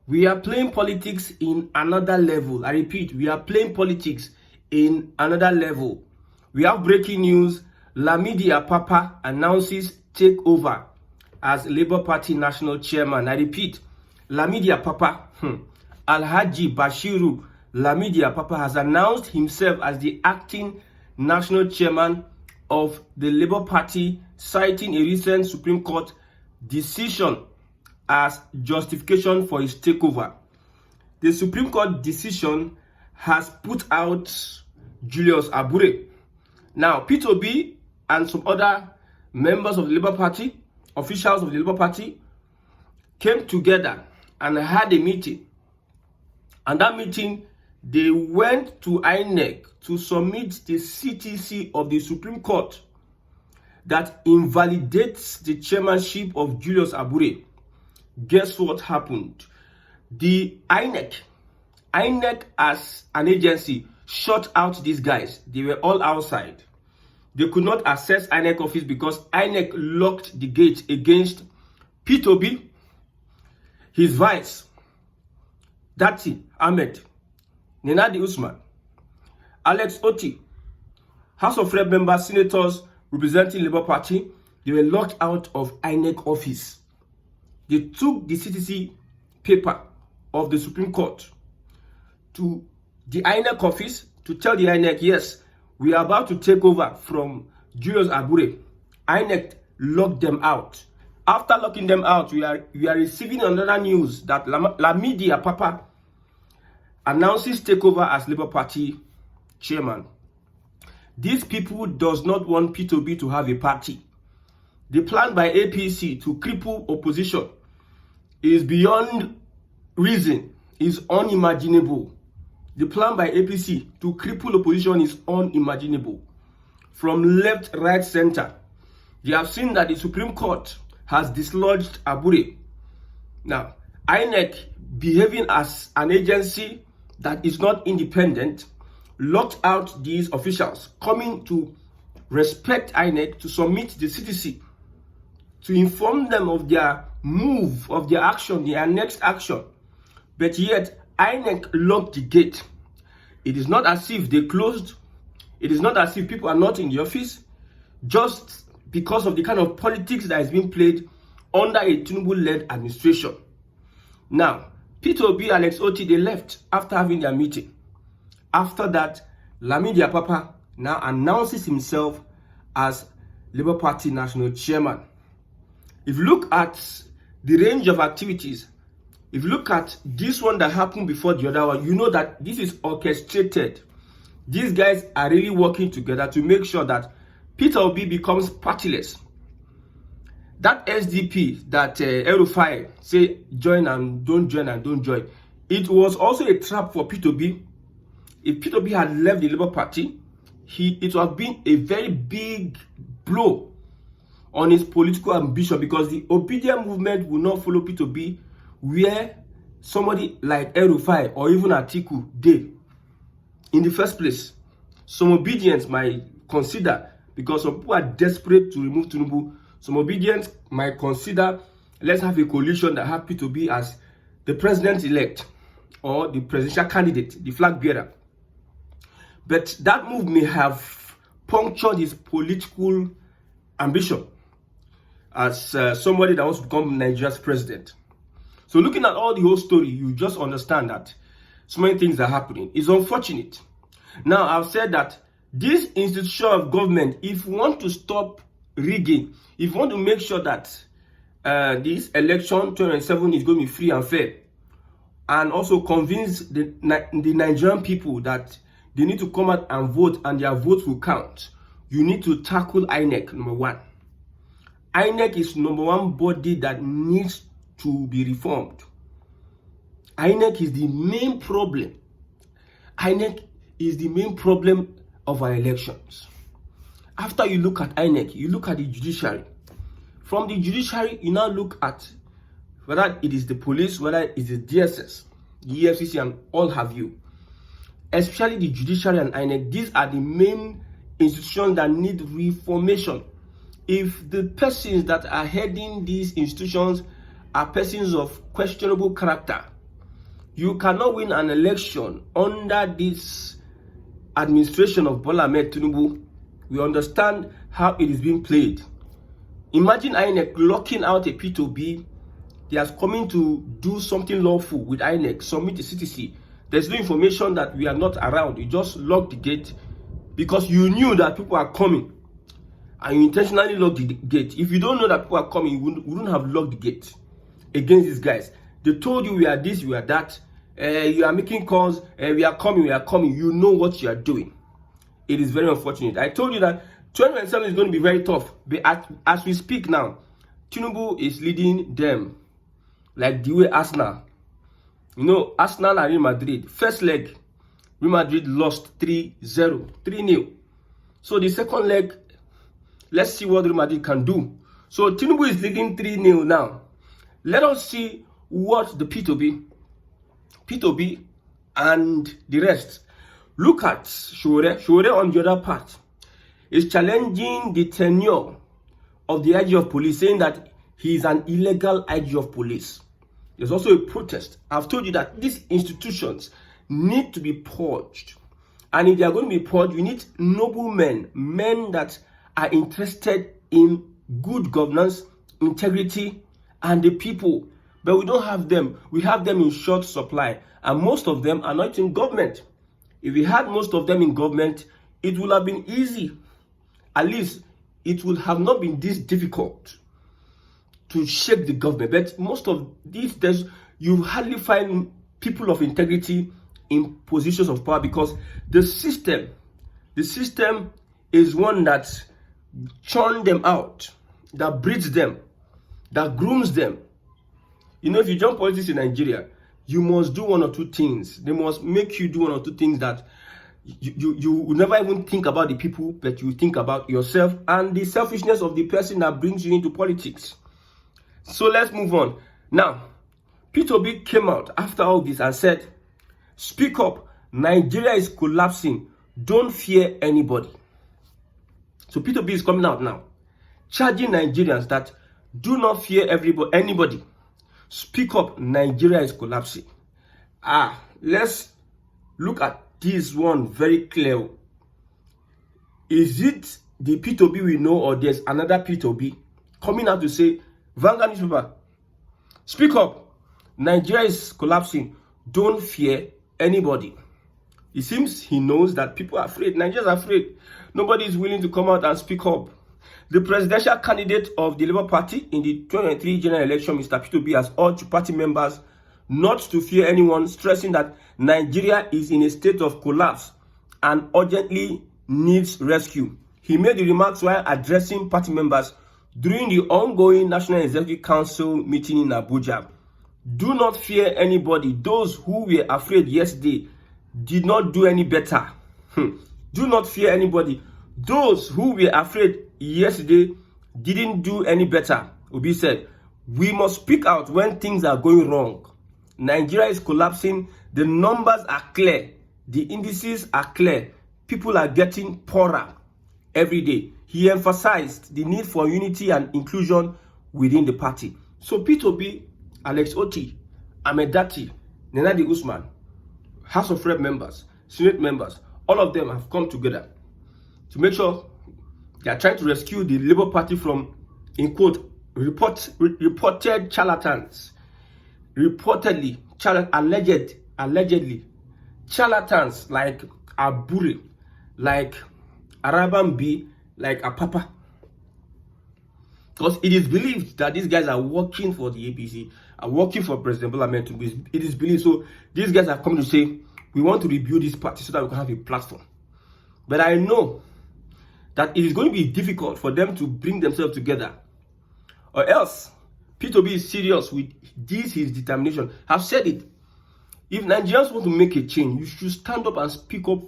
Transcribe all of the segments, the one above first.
We are playing politics in another level. I repeat, we are playing politics in another level. We have breaking news. Lamidi Apapa announces takeover as Labour Party National Chairman. I repeat, Lamidi Apapa, Alhaji Bashiru Lamidi Apapa has announced himself as the acting National Chairman of the Labour Party, citing a recent Supreme Court decision as justification for his takeover. The Supreme Court decision has put out Julius Abure. Now, P2B and some other members of the Labour Party, officials of the Labour Party, came together and had a meeting. And that meeting, they went to Inec to submit the CTC of the Supreme Court that invalidates the chairmanship of Julius Abure. Guess what happened? The INEC as an agency shut out these guys. They were all outside. They could not access INEC office because INEC locked the gate against P2B, his vice, Dati Ahmed, Nenadi Usman, Alex Oti, House of Rep members, senators representing Labour Party. They were locked out of INEC office. They took the CTC paper of the Supreme Court to the INEC office to tell the INEC, yes, we are about to take over from Julius Abure. INEC locked them out. After locking them out, we are receiving another news that Lamidi Apapa announces takeover as Labour Party chairman. These people does not want P2B to have a party. The plan by APC to cripple opposition is beyond reason, is unimaginable. The plan by APC to cripple opposition is unimaginable. From left, right, center, they have seen that the Supreme Court has dislodged Abure. Now, INEC, behaving as an agency that is not independent, locked out these officials coming to respect INEC, to submit the CTC, to inform them of their move, of their action, their next action. But yet, INEC locked the gate. It is not as if they closed. It is not as if people are not in the office, just because of the kind of politics that is being played under a Tinubu-led administration. Now, P2B, Alex Oti, they left after having their meeting. After that, Lamidi Apapa now announces himself as Labour Party National Chairman. If you look at the range of activities, if you look at this one that happened before the other one, you know that this is orchestrated. These guys are really working together to make sure that P2B becomes partyless. That SDP that El-Rufai say join and don't join and don't join, it was also a trap for P2B. If P2B had left the Labour Party, it would have been a very big blow on his political ambition, because the obedient movement will not follow P2B where somebody like El-Rufai or even Atiku did in the first place. Some obedience might consider, because some people are desperate to remove Tinubu, some obedience might consider, let's have a coalition that have P2B as the president-elect or the presidential candidate, the flag bearer. But that move may have punctured his political ambition as somebody that wants to become Nigeria's president. So looking at all the whole story, you just understand that so many things are happening. It's unfortunate. Now, I've said that this institution of government, if you want to stop rigging, if you want to make sure that this election 2027 is going to be free and fair, and also convince the Nigerian people that they need to come out and vote and their votes will count, you need to tackle INEC, number one. INEC is number one body that needs to be reformed. INEC is the main problem. INEC is the main problem of our elections. After you look at INEC, you look at the judiciary. From the judiciary, you now look at whether it is the police, whether it is the DSS, the EFCC, and all have you. Especially the judiciary and INEC, these are the main institutions that need reformation. If the persons that are heading these institutions are persons of questionable character, You cannot win an election under this administration of Bola Ahmed Tinubu. We understand how it is being played. Imagine Inec locking out a P2B. They are coming to do something lawful with Inec, submit the CTC. There's no information that we are not around. You just lock the gate because you knew that people are coming. And you intentionally locked the gate. If you don't know that people are coming, you wouldn't have locked the gate against these guys. They told you we are this, we are that. You are making calls, we are coming, we are coming. You know what you are doing. It is very unfortunate. I told you that 2027 is going to be very tough. But as we speak now, Tinubu is leading them like the way Arsenal. You know, Arsenal and Real Madrid. First leg, Real Madrid lost 3-0, 3-0. So the second leg, let's see what Real Madrid can do. So Tinubu is leading 3-0 now. Let us see what the P2B and the rest. Look at Shore. Shore on the other part is challenging the tenure of the IG of police, saying that he is an illegal IG of police. There's also a protest. I've told you that these institutions need to be purged. And if they are going to be purged, we need noble men that are interested in good governance, integrity, and the people. But we don't have them. We have them in short supply. And most of them are not in government. If we had most of them in government, it would have been easy. At least it would have not been this difficult to shake the government. But most of these days, you hardly find people of integrity in positions of power because the system is one that churns them out, that breeds them, that grooms them. You know, if you join politics in Nigeria, you must do one or two things. They must make you do one or two things that you will never even think about the people, but you think about yourself and the selfishness of the person that brings you into politics. So let's move on. Now, P2B came out after all this and said, speak up, Nigeria is collapsing, don't fear anybody. So P2B is coming out now, charging Nigerians that do not fear anybody. Speak up, Nigeria is collapsing. Let's look at this one very clear. Is it the P2B we know, or there's another P2B coming out to say, Vanguard newspaper, speak up, Nigeria is collapsing, don't fear anybody. It seems he knows that people are afraid. Nigerians are afraid. Nobody is willing to come out and speak up. The presidential candidate of the Labour Party in the 2023 general election, Mr. P2B, has urged party members not to fear anyone, stressing that Nigeria is in a state of collapse and urgently needs rescue. He made the remarks while addressing party members during the ongoing National Executive Council meeting in Abuja. Do not fear anybody. Those who were afraid yesterday did not do any better. Do not fear anybody. Those who were afraid yesterday didn't do any better. Obi said, we must speak out when things are going wrong. Nigeria is collapsing. The numbers are clear. The indices are clear. People are getting poorer every day. He emphasized the need for unity and inclusion within the party. So P2B, Alex Oti, Ahmed Dati, Nenadi Usman, House of Rep members, Senate members, all of them have come together to make sure they are trying to rescue the Labour Party from, in quote, reported charlatans. Allegedly, charlatans like Abure, like Arabambi, like Apapa. Because it is believed that these guys are working for the APC, are working for President Bola Ahmed Tinubu. It is believed. So these guys are coming to say, we want to rebuild this party so that we can have a platform. But I know that it is going to be difficult for them to bring themselves together. Or else, P2B is serious with this, his determination. I've said it. If Nigerians want to make a change, you should stand up and speak up.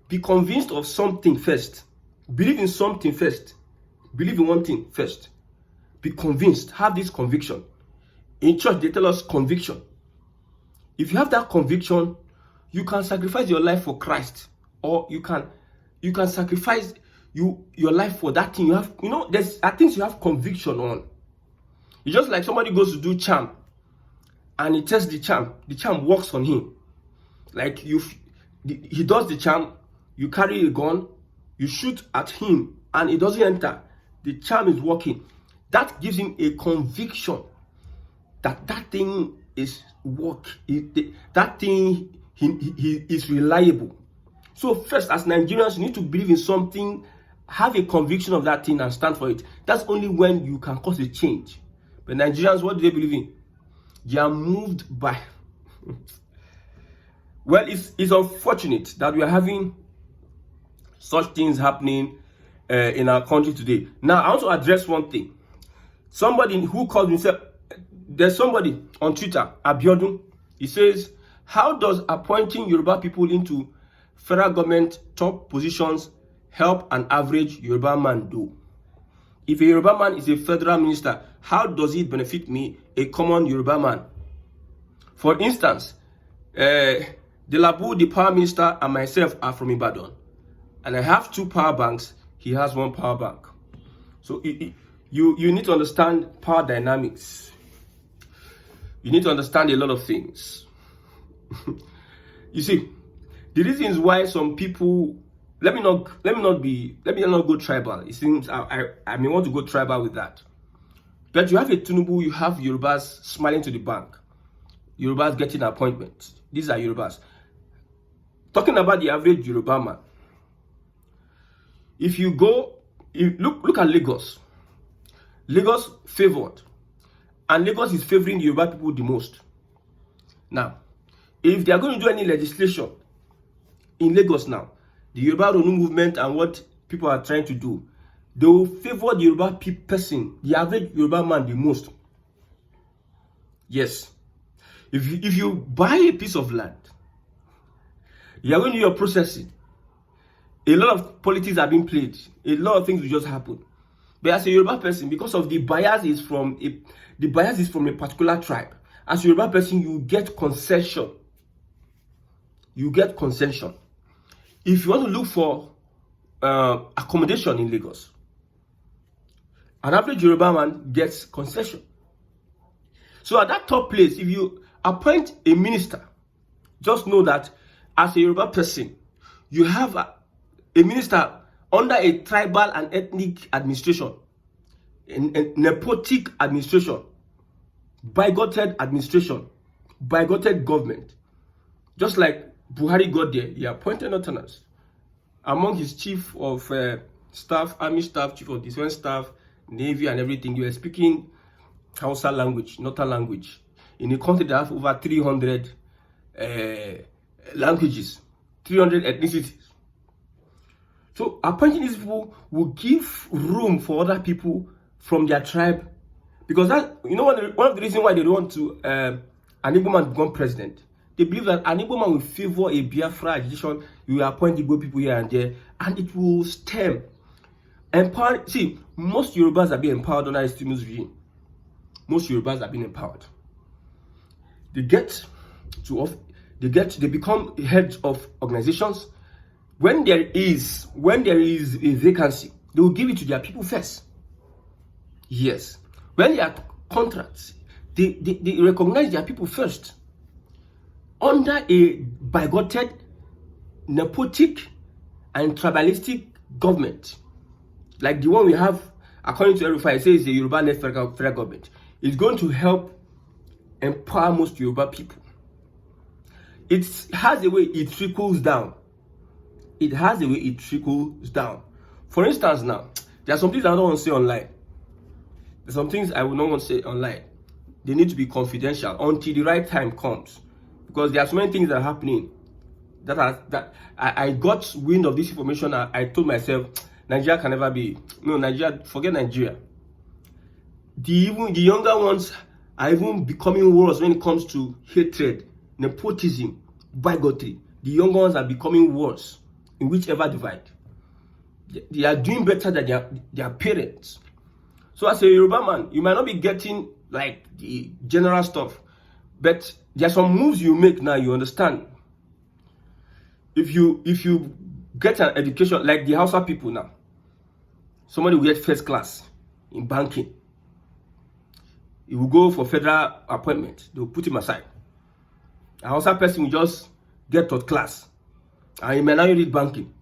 Be convinced of something first. Believe in something first. Believe in one thing first. Be convinced. Have this conviction. In church, they tell us conviction. If you have that conviction, you can sacrifice your life for Christ. Or you can sacrifice your life for that thing you have. You know, there's things you have conviction on. It's just like somebody goes to do charm and he tests the charm works on him. Like he does the charm, you carry a gun, you shoot at him, and it doesn't enter. The charm is working. That gives him a conviction that thing is that thing he is reliable. So first, as Nigerians, you need to believe in something, have a conviction of that thing and stand for it. That's only when you can cause a change. But Nigerians, what do they believe in? They are moved by well, it's unfortunate that we are having such things happening in our country today. Now, I want to address one thing. Somebody who calls himself, there's somebody on Twitter, Abure. He says, how does appointing Yoruba people into federal government top positions help an average Yoruba man do? If a Yoruba man is a federal minister, how does it benefit me, a common Yoruba man? For instance, Delabu, the power minister, and myself are from Ibadan, and I have 2 power banks. He has 1 power bank. So you need to understand power dynamics. You need to understand a lot of things. You see, the reasons why some people, let me not go tribal. It seems I may want to go tribal with that. But you have a Tinubu, you have Yorubas smiling to the bank. Yorubas getting appointments. These are Yorubas. Talking about the average Yoruba man. If you look at Lagos. Lagos favored. And Lagos is favoring the Yoruba people the most. Now, if they are going to do any legislation in Lagos now, the Yoruba Ronu movement and what people are trying to do, they will favor the Yoruba person, the average Yoruba man the most. Yes. If you buy a piece of land, you are going to do your processing. A lot of politics are being played. A lot of things will just happen. But as a Yoruba person, because of the bias is from a particular tribe, as a Yoruba person, you get concession. You get concession. If you want to look for accommodation in Lagos, an average Yoruba man gets concession. So at that top place, if you appoint a minister, just know that as a Yoruba person, you have a minister under a tribal and ethnic administration, a nepotic administration, bigoted administration, bigoted government. Just like Buhari got there, he appointed Northerners. Among his chief of staff, army staff, chief of defense staff, navy and everything, they were speaking Hausa language, Northern language. In a country that has over 300 languages, 300 ethnicities. So appointing these people will give room for other people from their tribe, because that, you know, one of the reasons why they don't want to an Igbo man become president. They believe that an Igbo man will favor a Biafra agitation. You will appoint Igbo people here and there, and it will stem. Empower. See, most Yorubas are being empowered under Tinubu's regime. Most Yorubas are being empowered. They become heads of organizations. When there is a vacancy, they will give it to their people first. Yes. When there are contracts, they recognize their people first. Under a bigoted, nepotic, and tribalistic government, like the one we have, according to Erufai, it says the Yoruba-led federal government, is going to help empower most Yoruba people. It has a way it trickles down. It has a way it trickles down. For instance, now, there are some things I don't want to say online. There's some things I will not want to say online. They need to be confidential until the right time comes. Because there are so many things that are happening that I got wind of this information. I told myself, Nigeria can never be. No, Nigeria, forget Nigeria. The younger ones are even becoming worse when it comes to hatred, nepotism, bigotry. The younger ones are becoming worse in whichever divide. They are doing better than their parents. So as a Yoruba man, you might not be getting like the general stuff, but there are some moves you make now, you understand. If you get an education like the Hausa people now, somebody will get first class in banking. he will go for federal appointment. They will put him aside. A Hausa person will just get third class, and he may not read banking.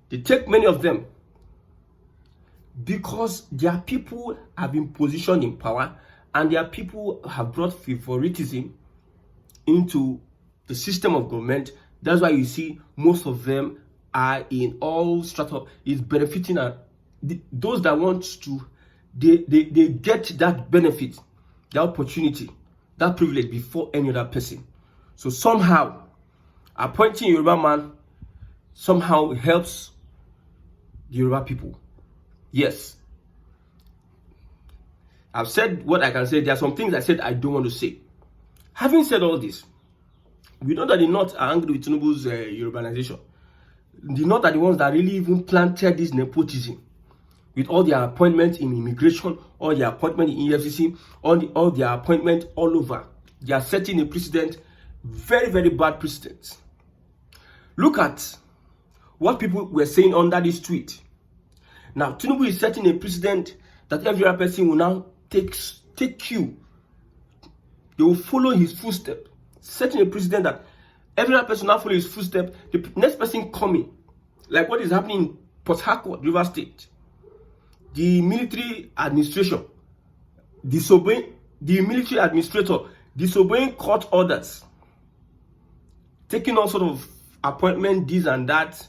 They take many of them because their people have been positioned in power, and their people have brought favoritism into the system of government. That's why you see most of them are in all strata. Is benefiting those that want to. They get that benefit, that opportunity, that privilege before any other person. So somehow appointing Yoruba man somehow helps the Yoruba people. Yes, I've said what I can say. There are some things I said I don't want to say. Having said all this, we know that the North are angry with Tinubu's Yorubanization. The North are the ones that really even planted this nepotism with all their appointments in immigration, all their appointment in EFCC, all their appointment all over. They are setting a precedent, very, very bad precedent. Look at what people were saying under this tweet. Now, Tinubu is setting a precedent that every other person will now take cue. They will follow his footsteps. Setting a precedent that every other person now follow his footsteps. The next person coming, like what is happening in Port Harcourt, River State. The military administration disobeying, the military administrator disobeying court orders, taking all sort of appointment, this and that,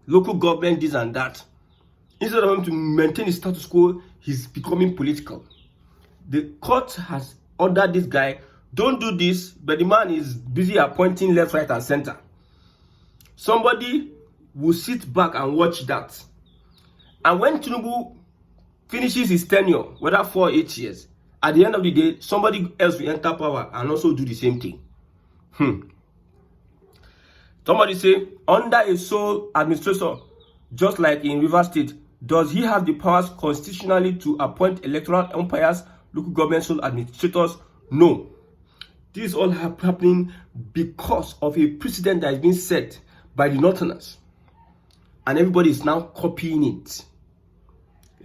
local government, this and that. Instead of him to maintain the status quo, he's becoming political. The court has ordered this guy, don't do this, but the man is busy appointing left, right, and center. Somebody will sit back and watch that. And when Tinubu finishes his tenure, whether 4 or 8 years, at the end of the day, somebody else will enter power and also do the same thing. Somebody say, under a sole administrator, just like in River State, does he have the powers constitutionally to appoint electoral umpires, local government sole administrators? No. This is all happening because of a precedent that has been set by the Northerners. And everybody is now copying it.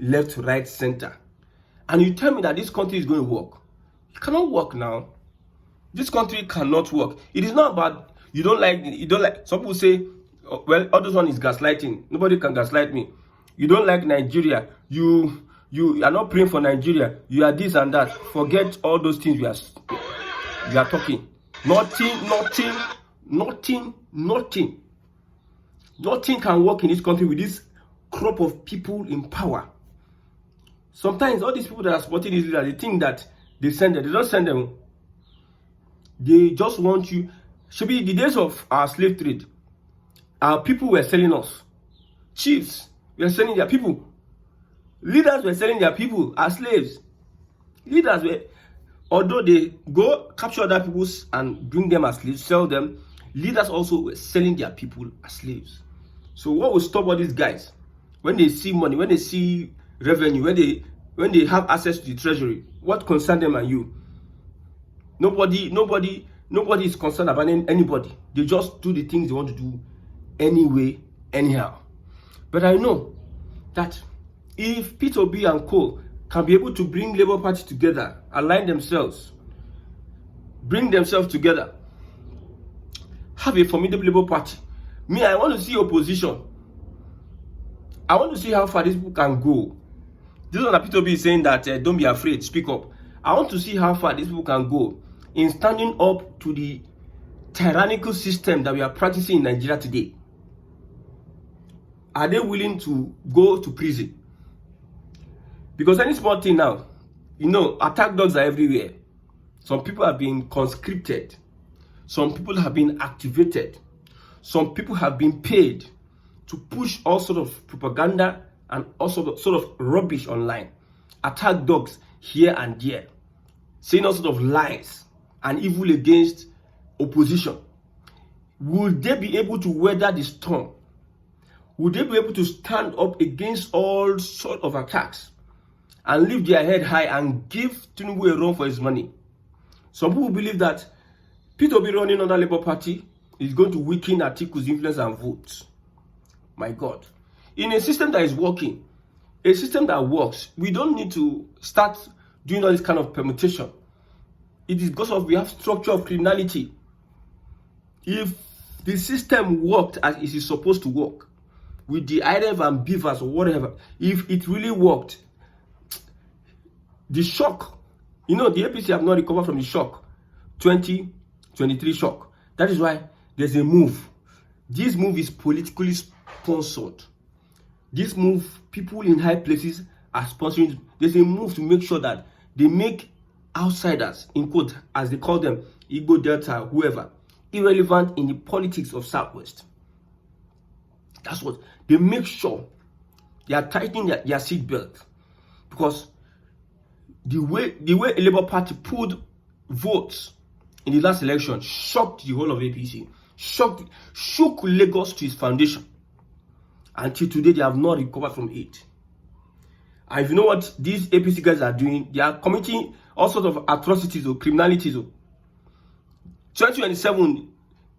Left, right, center. And you tell me that this country is going to work. It cannot work now. This country cannot work. It is not about you don't like. Some people say, oh, well, all this one is gaslighting. Nobody can gaslight me. You don't like Nigeria. You are not praying for Nigeria. You are this and that. Forget all those things we are talking. Nothing can work in this country with this crop of people in power. Sometimes all these people that are supporting these leaders, they think that they send them. They don't send them. They just want you. Should be the days of our slave trade. Our people were selling us. Chiefs were selling their people. Leaders were selling their people as slaves. Leaders were, although they go capture other people and bring them as slaves, sell them, leaders also were selling their people as slaves. So what will stop all these guys? When they see money, when they see revenue, when they have access to the treasury, what concern them and you? Nobody is concerned about anybody. They just do the things they want to do anyway, anyhow. But I know that if Peter Obi and Co can be able to bring Labour Party together, align themselves, bring themselves together, have a formidable Labour Party. Me, I want to see opposition. I want to see how far these people can go. This one that Peter Obi is saying that don't be afraid, speak up. I want to see how far these people can go in standing up to the tyrannical system that we are practicing in Nigeria today. Are they willing to go to prison? Because any small thing now, attack dogs are everywhere. Some people have been conscripted. Some people have been activated. Some people have been paid to push all sort of propaganda and also sort of rubbish online. Attack dogs here and there. Saying all sort of lies and evil against opposition. Will they be able to weather the storm? Will they be able to stand up against all sort of attacks and lift their head high and give Tinubu a run for his money? Some people believe that Peter Obi running under Labour Party is going to weaken Atiku's influence and votes. My God. In a system that is working, a system that works, we don't need to start doing all this kind of permutation. It is because of we have structure of criminality. If the system worked as it is supposed to work, with the IRF and beavers or whatever, if it really worked, the shock, the APC have not recovered from the shock, 2023 shock. That is why there's a move. This move is politically sponsored. This move, people in high places are sponsoring. There's a move to make sure that they make outsiders, in quote, as they call them, Igbo, Delta, whoever, irrelevant in the politics of Southwest. That's what they make sure they are tightening their seatbelt, because the way a Labour Party pulled votes in the last election shocked the whole of APC, shook Lagos to its foundation. Until today, they have not recovered from it. And if you know what these APC guys are doing, they are committing all sorts of atrocities or criminalities. 2027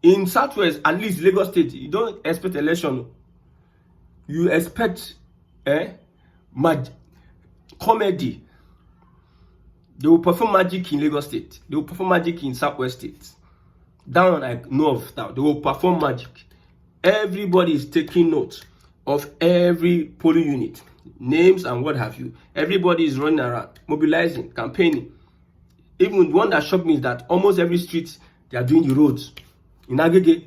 in Southwest, at least Lagos State, you don't expect election. You expect comedy. They will perform magic in Lagos State. They will perform magic in Southwest State. Down I know of that. They will perform magic. Everybody is taking note of every polling unit, names and what have you. Everybody is running around, mobilizing, campaigning. Even one that shocked me is that almost every street they are doing the roads. In Agege,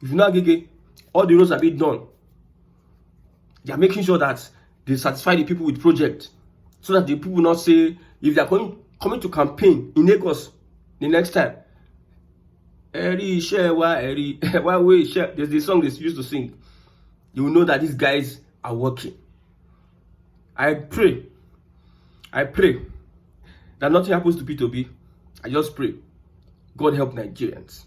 if you know Agege, all the roads are being done. They are making sure that they satisfy the people with project, so that the people will not say, if they are coming to campaign in Lagos the next time, there's the song they used to sing. You will know that these guys are working. I pray that nothing happens to P2B. I just pray God help Nigerians.